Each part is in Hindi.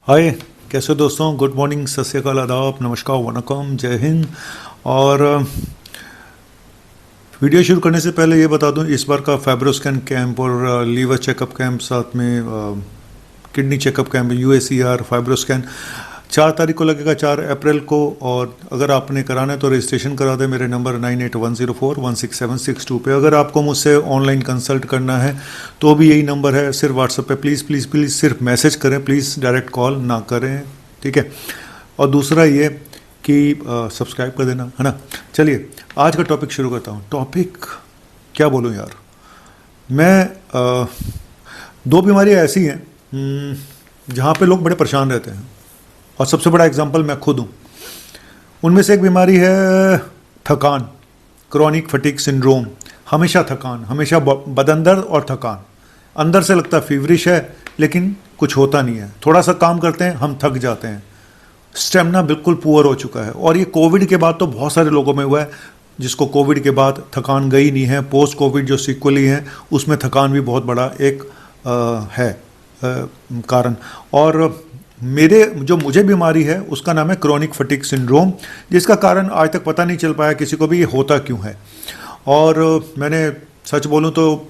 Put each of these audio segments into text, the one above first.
हाय, कैसे हो दोस्तों। गुड मॉर्निंग, सत श्री अकाल, आदाब, नमस्कार, वनकम, जय हिंद। और वीडियो शुरू करने से पहले ये बता दूं, इस बार का फाइब्रोस्कैन कैंप और लीवर चेकअप कैंप, साथ में किडनी चेकअप कैंप, यूएसीआर फाइब्रोस्कैन 4 तारीख को लगेगा, 4 अप्रैल को। और अगर आपने कराना है तो रजिस्ट्रेशन करा दें मेरे नंबर 9810416762 पे। अगर आपको मुझसे ऑनलाइन कंसल्ट करना है तो भी यही नंबर है। सिर्फ व्हाट्सएप पे प्लीज़ प्लीज़ प्लीज़ सिर्फ मैसेज करें, प्लीज़ डायरेक्ट कॉल ना करें, ठीक है। और दूसरा ये कि सब्सक्राइब कर देना, है ना। चलिए आज का टॉपिक शुरू करता हूँ। टॉपिक क्या बोलूँ यार, मैं दो बीमारियाँ ऐसी हैं जहाँ पे लोग बड़े परेशान रहते हैं, और सबसे बड़ा एग्जांपल मैं खुद हूँ। उनमें से एक बीमारी है थकान, क्रॉनिक फटीग सिंड्रोम। हमेशा थकान, हमेशा बदन दर्द और थकान। अंदर से लगता है फीवरिश है, लेकिन कुछ होता नहीं है। थोड़ा सा काम करते हैं हम थक जाते हैं, स्टेमिना बिल्कुल पुअर हो चुका है। और ये कोविड के बाद तो बहुत सारे लोगों में हुआ है, जिसको कोविड के बाद थकान गई नहीं है। पोस्ट कोविड जो सीक्वली है उसमें थकान भी बहुत बड़ा एक कारण। और मुझे बीमारी है उसका नाम है क्रॉनिक फटीग सिंड्रोम, जिसका कारण आज तक पता नहीं चल पाया किसी को भी ये होता क्यों है। और मैंने सच बोलूं तो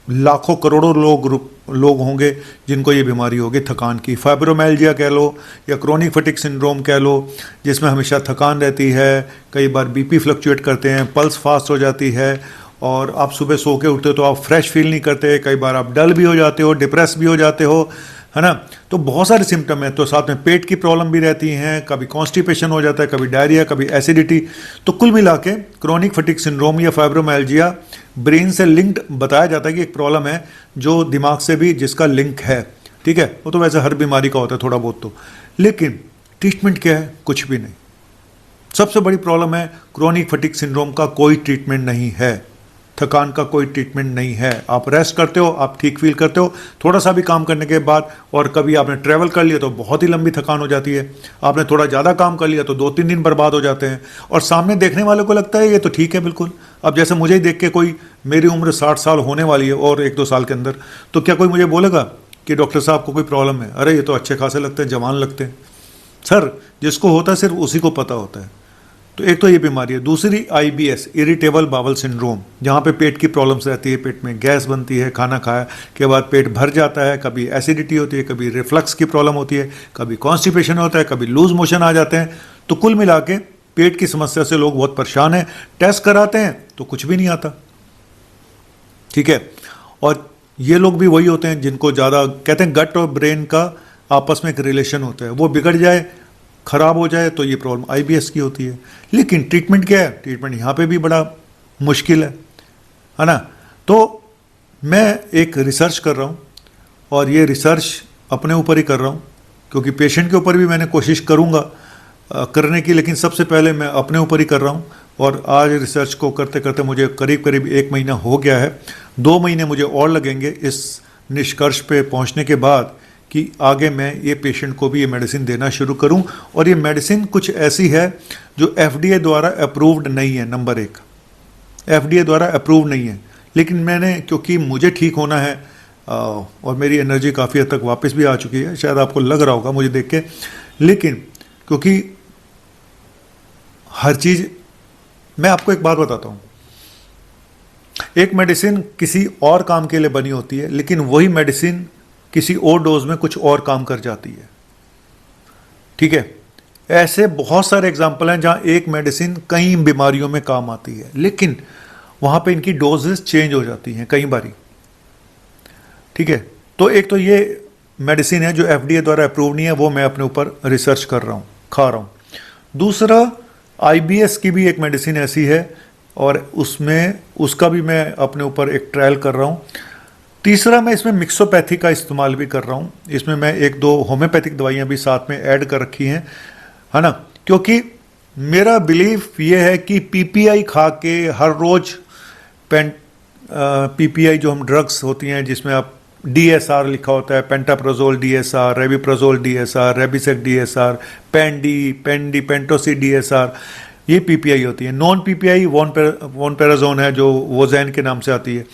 लाखों करोड़ों लोग होंगे जिनको ये बीमारी होगी थकान की। फाइब्रोमाइल्जिया कह लो या क्रॉनिक फटीग सिंड्रोम कह लो, जिसमें हमेशा थकान रहती है। कई बार बीपी फ्लक्चुएट करते हैं, पल्स फास्ट हो जाती है, और आप सुबह सो के उठते हो तो आप फ्रेश फील नहीं करते। कई बार आप डल भी हो जाते हो, डिप्रेस भी हो जाते हो, है ना। तो बहुत सारे सिम्टम हैं। तो साथ में पेट की प्रॉब्लम भी रहती हैं, कभी कॉन्स्टिपेशन हो जाता है, कभी डायरिया, कभी एसिडिटी। तो कुल मिला के क्रॉनिक फटीग सिंड्रोम या फाइब्रोमाइल्जिया ब्रेन से लिंक्ड बताया जाता है कि एक प्रॉब्लम है जो दिमाग से भी जिसका लिंक है, ठीक है। वो तो वैसे हर बीमारी का होता है थोड़ा बहुत तो, लेकिन ट्रीटमेंट क्या है? कुछ भी नहीं। सबसे बड़ी प्रॉब्लम है क्रॉनिक फटीग सिंड्रोम का कोई ट्रीटमेंट नहीं है, थकान का कोई ट्रीटमेंट नहीं है। आप रेस्ट करते हो, आप ठीक फील करते हो थोड़ा सा भी काम करने के बाद। और कभी आपने ट्रैवल कर लिया तो बहुत ही लंबी थकान हो जाती है। आपने थोड़ा ज़्यादा काम कर लिया तो 2-3 दिन बर्बाद हो जाते हैं। और सामने देखने वाले को लगता है ये तो ठीक है बिल्कुल। अब जैसे मुझे ही देख के कोई, मेरी उम्र 60 साल होने वाली है और 1-2 साल के अंदर, तो क्या कोई मुझे बोलेगा कि डॉक्टर साहब को कोई प्रॉब्लम है? अरे ये तो अच्छे खासे लगते हैं, जवान लगते हैं। सर, जिसको होता है सिर्फ उसी को पता होता है। तो एक तो ये बीमारी है। दूसरी IBS, इरिटेबल बावल सिंड्रोम, जहाँ पे पेट की प्रॉब्लम्स रहती है, पेट में गैस बनती है, खाना खाया के बाद पेट भर जाता है, कभी एसिडिटी होती है, कभी रिफ्लक्स की प्रॉब्लम होती है, कभी कॉन्स्टिपेशन होता है, कभी लूज मोशन आ जाते हैं। तो कुल मिला के पेट की समस्या से लोग बहुत परेशान हैं। टेस्ट कराते हैं तो कुछ भी नहीं आता, ठीक है। और ये लोग भी वही होते हैं जिनको ज़्यादा कहते हैं गट और ब्रेन का आपस में एक रिलेशन होता है, वो बिगड़ जाए, खराब हो जाए तो ये प्रॉब्लम IBS की होती है। लेकिन ट्रीटमेंट क्या है? ट्रीटमेंट यहाँ पे भी बड़ा मुश्किल है ना। तो मैं एक रिसर्च कर रहा हूँ, और ये रिसर्च अपने ऊपर ही कर रहा हूँ, क्योंकि पेशेंट के ऊपर भी मैंने कोशिश करूँगा करने की, लेकिन सबसे पहले मैं अपने ऊपर ही कर रहा हूँ। और आज रिसर्च को करते करते मुझे करीब करीब 1 महीना हो गया है। 2 महीने मुझे और लगेंगे इस निष्कर्ष पे पहुँचने के बाद कि आगे मैं ये पेशेंट को भी ये मेडिसिन देना शुरू करूं। और ये मेडिसिन कुछ ऐसी है जो FDA द्वारा अप्रूव्ड नहीं है। नंबर 1, FDA द्वारा अप्रूव्ड नहीं है। लेकिन मैंने, क्योंकि मुझे ठीक होना है और मेरी एनर्जी काफ़ी हद तक वापस भी आ चुकी है, शायद आपको लग रहा होगा मुझे देख के, लेकिन क्योंकि हर चीज़, मैं आपको एक बात बताता हूँ, एक मेडिसिन किसी और काम के लिए बनी होती है, लेकिन वही मेडिसिन किसी और डोज में कुछ और काम कर जाती है, ठीक है। ऐसे बहुत सारे एग्जाम्पल हैं जहां एक मेडिसिन कई बीमारियों में काम आती है, लेकिन वहां पे इनकी डोजेस चेंज हो जाती हैं कई बारी, ठीक है। तो एक तो ये मेडिसिन है जो FDA द्वारा अप्रूव नहीं है, वो मैं अपने ऊपर रिसर्च कर रहा हूँ, खा रहा हूँ। दूसरा, IBS की भी एक मेडिसिन ऐसी है, और उसका भी मैं अपने ऊपर एक ट्रायल कर रहा हूँ। तीसरा, मैं इसमें मिक्सोपैथी का इस्तेमाल भी कर रहा हूँ। इसमें मैं 1-2 होम्योपैथिक दवाइयाँ भी साथ में ऐड कर रखी हैं, है ना। क्योंकि मेरा बिलीफ ये है कि PPI खा के हर रोज़ PPI जो हम ड्रग्स होती हैं, जिसमें आप DSR लिखा होता है, pantoprazole DSR, रेबिप्रोजोल DSR, रेबिसेक DSR, पेंडी, पेंटोसी DSR, ये PPI होती है। नॉन PPI वोनपेराजोन है जो वोजैन के नाम से आती है।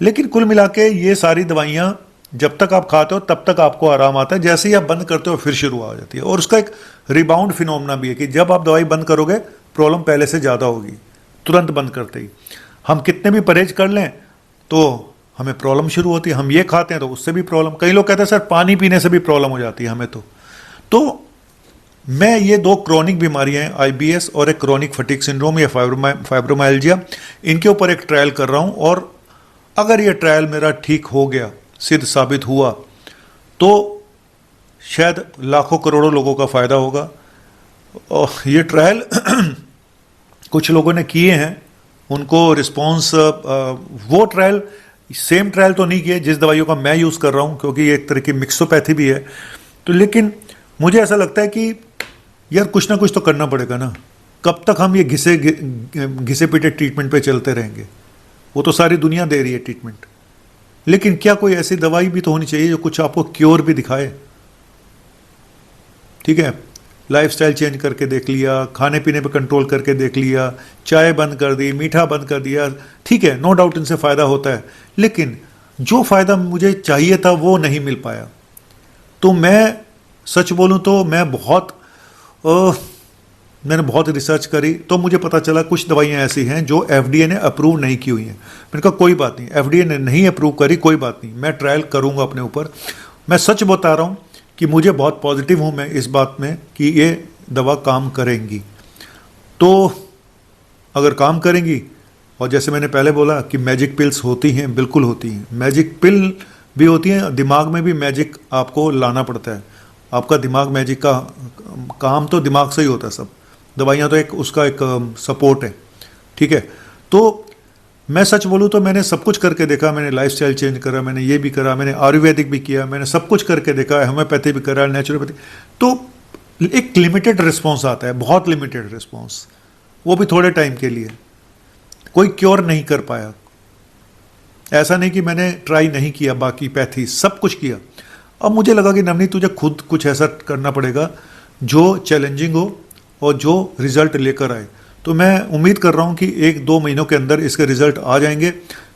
लेकिन कुल मिला के ये सारी दवाइयाँ जब तक आप खाते हो तब तक आपको आराम आता है, जैसे ही आप बंद करते हो फिर शुरू हो जाती है। और उसका एक रिबाउंड फिनोमेना भी है कि जब आप दवाई बंद करोगे प्रॉब्लम पहले से ज़्यादा होगी तुरंत बंद करते ही। हम कितने भी परहेज कर लें तो हमें प्रॉब्लम शुरू होती है। हम ये खाते हैं तो उससे भी प्रॉब्लम। कई लोग कहते हैं सर पानी पीने से भी प्रॉब्लम हो जाती है हमें। तो मैं ये दो क्रॉनिक बीमारियां हैं, आईबीएस और एक क्रॉनिक फटीग सिंड्रोम या फाइब्रोमाइल्जिया, इनके ऊपर एक ट्रायल कर रहा हूं। और अगर ये ट्रायल मेरा ठीक हो गया, सिद्ध साबित हुआ, तो शायद लाखों करोड़ों लोगों का फ़ायदा होगा। और ये ट्रायल कुछ लोगों ने किए हैं, उनको रिस्पॉन्स, वो ट्रायल सेम ट्रायल तो नहीं किए जिस दवाइयों का मैं यूज़ कर रहा हूँ, क्योंकि ये एक तरह की मिक्सोपैथी भी है। तो लेकिन मुझे ऐसा लगता है कि यार कुछ ना कुछ तो करना पड़ेगा ना। कब तक हम ये घिसे पीटे ट्रीटमेंट पे चलते रहेंगे? वो तो सारी दुनिया दे रही है ट्रीटमेंट, लेकिन क्या कोई ऐसी दवाई भी तो होनी चाहिए जो कुछ आपको क्योर भी दिखाए। ठीक है, लाइफस्टाइल चेंज करके देख लिया, खाने पीने पे कंट्रोल करके देख लिया, चाय बंद कर दी, मीठा बंद कर दिया, ठीक है, नो डाउट इनसे फ़ायदा होता है, लेकिन जो फ़ायदा मुझे चाहिए था वो नहीं मिल पाया। तो मैं सच बोलूं तो मैंने बहुत रिसर्च करी, तो मुझे पता चला कुछ दवाइयाँ ऐसी हैं जो एफडीए ने अप्रूव नहीं की हुई हैं। मैंने कहा कोई बात नहीं, एफडीए ने नहीं अप्रूव करी, कोई बात नहीं, मैं ट्रायल करूंगा अपने ऊपर। मैं सच बता रहा हूँ कि मुझे बहुत पॉजिटिव हूँ मैं इस बात में कि ये दवा काम करेंगी। तो अगर काम करेंगी, और जैसे मैंने पहले बोला कि मैजिक पिल्स होती हैं, बिल्कुल होती हैं, मैजिक पिल भी होती हैं, दिमाग में भी मैजिक आपको लाना पड़ता है। आपका दिमाग, मैजिक का काम तो दिमाग से ही होता है सब। दवाइयाँ तो उसका एक सपोर्ट है, ठीक है। तो मैं सच बोलूँ तो मैंने सब कुछ करके देखा। मैंने लाइफस्टाइल चेंज करा, मैंने ये भी करा, मैंने आयुर्वेदिक भी किया, मैंने सब कुछ करके देखा, होम्योपैथी भी करा, नेचुरोपैथी। तो एक लिमिटेड रिस्पॉन्स आता है, बहुत लिमिटेड रिस्पॉन्स, वो भी थोड़े टाइम के लिए। कोई क्योर नहीं कर पाया। ऐसा नहीं कि मैंने ट्राई नहीं किया, बाकी पैथी सब कुछ किया। अब मुझे लगा कि नवनीत तुझे खुद कुछ ऐसा करना पड़ेगा जो चैलेंजिंग हो और जो रिजल्ट लेकर आए। तो मैं उम्मीद कर रहा हूँ कि 1-2 महीनों के अंदर इसके रिजल्ट आ जाएंगे।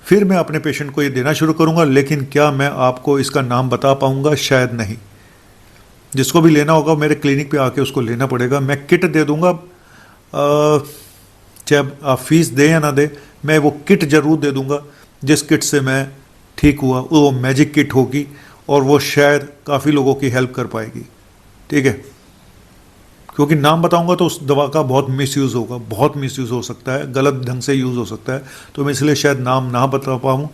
फिर मैं अपने पेशेंट को ये देना शुरू करूँगा। लेकिन क्या मैं आपको इसका नाम बता पाऊँगा? शायद नहीं। जिसको भी लेना होगा मेरे क्लिनिक पे आके उसको लेना पड़ेगा। मैं किट दे दूँगा, चाहे आप फीस दें या ना दें, मैं वो किट ज़रूर दे दूँगा। जिस किट से मैं ठीक हुआ वो मैजिक किट होगी और वो शायद काफ़ी लोगों की हेल्प कर पाएगी, ठीक है। क्योंकि नाम बताऊंगा तो उस दवा का बहुत मिसयूज़ होगा, बहुत मिसयूज़ हो सकता है, गलत ढंग से यूज़ हो सकता है। तो मैं इसलिए शायद नाम ना बता पाऊँ।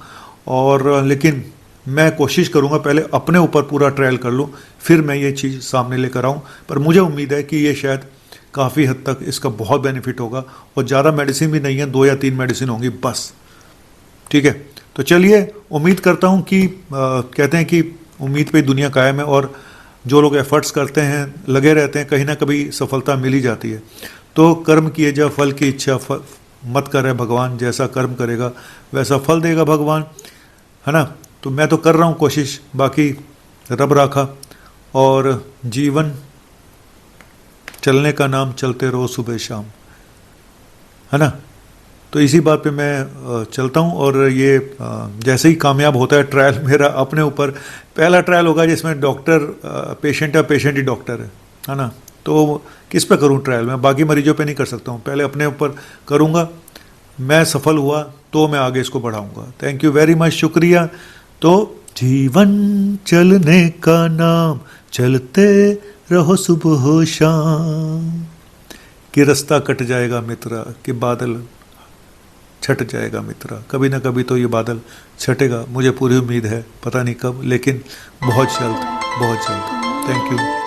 और लेकिन मैं कोशिश करूंगा पहले अपने ऊपर पूरा ट्रायल कर लूँ, फिर मैं ये चीज़ सामने लेकर आऊँ। पर मुझे उम्मीद है कि ये शायद काफ़ी हद तक इसका बहुत बेनिफिट होगा। और ज़्यादा मेडिसिन भी नहीं है, 2 या 3 मेडिसिन होंगी बस, ठीक है। तो चलिए, उम्मीद करता हूँ कि कहते हैं कि उम्मीद पे दुनिया कायम है, और जो लोग एफर्ट्स करते हैं, लगे रहते हैं, कहीं ना कभी सफलता मिल ही जाती है। तो कर्म किए जा फल की इच्छा मत करे भगवान, जैसा कर्म करेगा वैसा फल देगा भगवान, है ना। तो मैं तो कर रहा हूँ कोशिश, बाकी रब राखा। और जीवन चलने का नाम, चलते रहो सुबह शाम, है ना। तो इसी बात पे मैं चलता हूँ। और ये जैसे ही कामयाब होता है ट्रायल मेरा अपने ऊपर, पहला ट्रायल होगा जिसमें डॉक्टर पेशेंट है, पेशेंट ही डॉक्टर है ना। तो किस पे करूँ ट्रायल? मैं बाकी मरीजों पे नहीं कर सकता हूँ, पहले अपने ऊपर करूँगा। मैं सफल हुआ तो मैं आगे इसको बढ़ाऊँगा। थैंक यू वेरी मच, शुक्रिया। तो जीवन चलने का नाम, चलते रहो सुबह शाम, कि रास्ता कट जाएगा मित्रा, कि बादल छट जाएगा मित्रा। कभी ना कभी तो ये बादल छटेगा, मुझे पूरी उम्मीद है, पता नहीं कब, लेकिन बहुत जल्द, बहुत जल्द। Thank you.